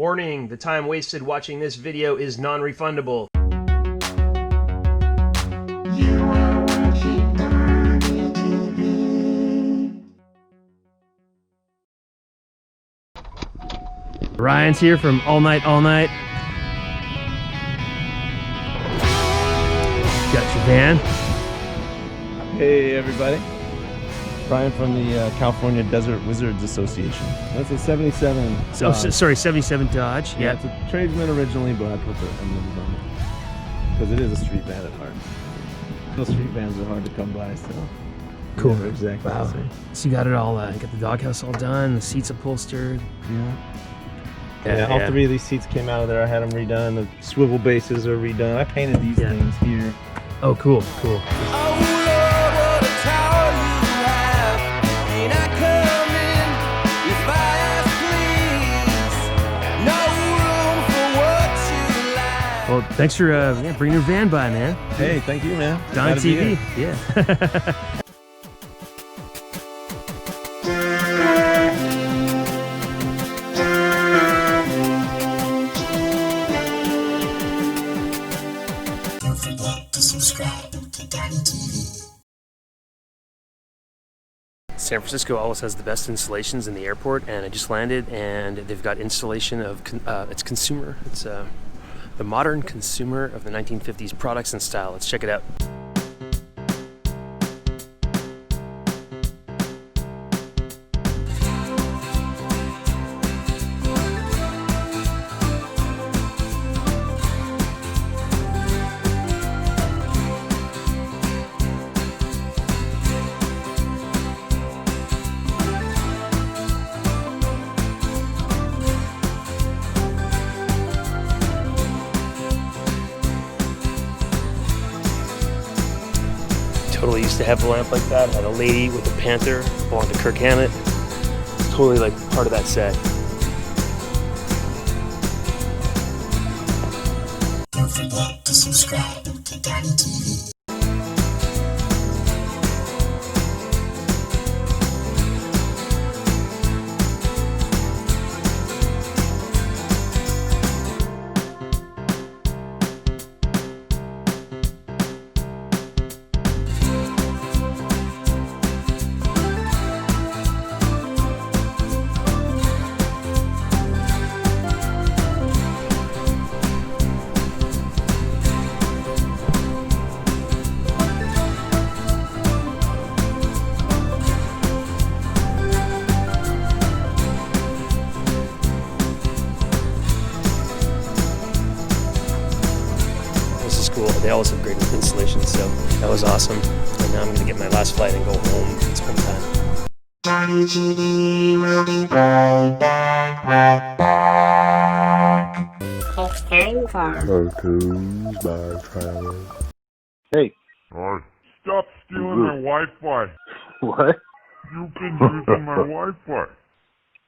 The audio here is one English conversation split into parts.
Warning, the time wasted watching this video is non-refundable. You are watching Donny TV. Ryan's here from All Night. Got your van. Hey everybody, Brian from the California Desert Wizards Association. That's a 77. So, sorry, 77 Dodge. Yeah, it's a tradesman originally, but I put the emblems on it because it is a street van at heart. Those street vans are hard to come by, so Cool. Yeah, exactly. Wow. The same. So you got it all. You got the doghouse all done. The seats upholstered. Yeah, all three of these seats came out of there. I had them redone. The swivel bases are redone. I painted these things here. Oh, cool. Well, thanks for bringing your van by, man. Hey, thank you, man. Donny Glad to be TV. here. Yeah. Don't forget to subscribe to Donny TV. San Francisco always has the best installations in the airport, and I just landed, and they've got installation of it's consumer. It's the modern consumer of the 1950s products and style. Let's check it out. Totally used to have a lamp like that. I had a lady with a panther, belonged to Kirk Hammett. Totally like part of that set. Don't forget to subscribe to Donny TV. Cool. They always have great installations, so that was awesome. And now I'm gonna get my last flight and go home. It's home time. Donny TV will be right back. It's time for Cartoons by Trevor. Hey. Alright, stop stealing my Wi-Fi. What? You've been using my Wi-Fi.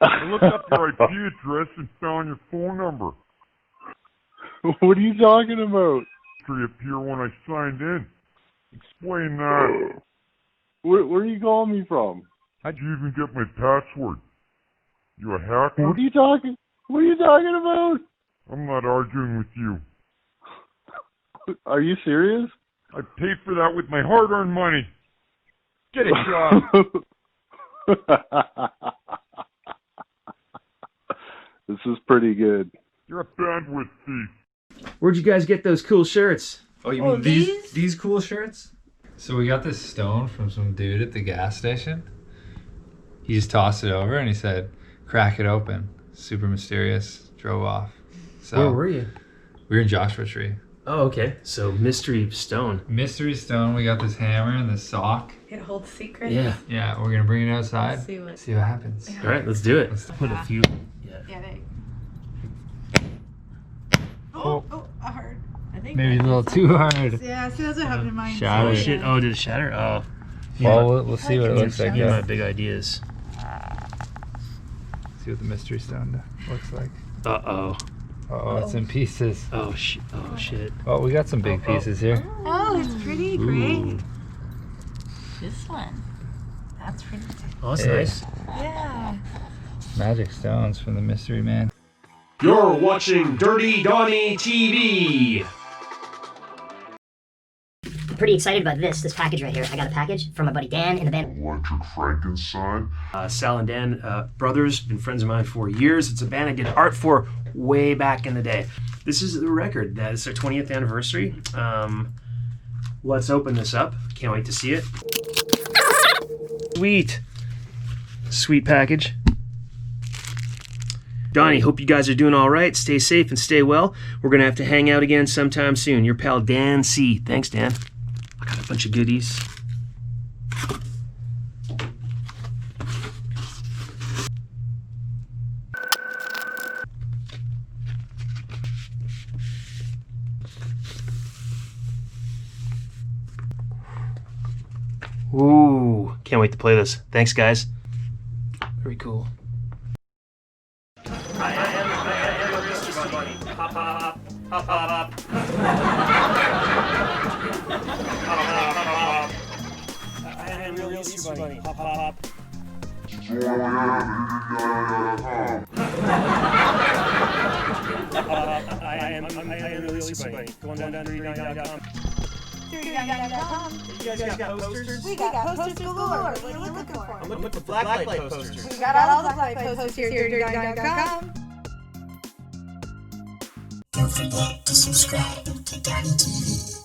I looked up your IP address and found your phone number. What are you talking about? Appear when I signed in. Explain that. Where are you calling me from? How'd you even get my password? You a hacker? What are you talking about? I'm not arguing with you. Are you serious? I paid for that with my hard-earned money. Get a job. This is pretty good. You're a bandwidth thief. Where'd you guys get those cool shirts? Oh, you mean these cool shirts? So we got this stone from some dude at the gas station. He just tossed it over and he said, crack it open. Super mysterious. Drove off. So Where were you? we were in Joshua Tree. Oh, okay. So mystery stone. Mystery stone. We got this hammer and this sock. It holds secrets. Yeah. Yeah, we're gonna bring it outside. See what happens. All right, let's do it. Let's Put a few. Yeah, they. Oh, I heard. I think Maybe a that little is too hard. Yeah, see, that's what happened in mine. Shatter Oh it. shit! Oh, did it shatter? Oh. Well, we'll see what it looks like. Yeah, my Yeah. big ideas. See what the mystery stone looks like. Uh-oh. Oh, it's in pieces. Oh shit. Oh shit. Oh, we got some big pieces here. Oh, it's pretty great. Ooh. This one. That's pretty. Oh, that's Yeah. nice. Yeah. Magic stones from the mystery man. You're watching Dirty Donny TV. I'm pretty excited about this package right here. I got a package from my buddy Dan in the band Electric Frankenstein. Sal and Dan, brothers, been friends of mine for years. It's a band I did art for way back in the day. This is the record. That is their 20th anniversary. Let's open this up. Can't wait to see it. Sweet. Sweet package. Donny, hope you guys are doing all right. Stay safe and stay well. We're going to have to hang out again sometime soon. Your pal Dan C. Thanks, Dan. I got a bunch of goodies. Ooh, can't wait to play this. Thanks, guys. Very cool. I am a Mr. Bunny. Hop, hop, hop, hop, hop. I am a real Mr. Bunny. Hop, hop, hop. I am a real Mr. Bunny. Going down to dirtydonny.com. You guys got posters? We got posters galore. What are you looking for? I'm looking for blacklight posters. We got all the blacklight posters here at dirtydonny.com. Don't forget to subscribe to Donny TV.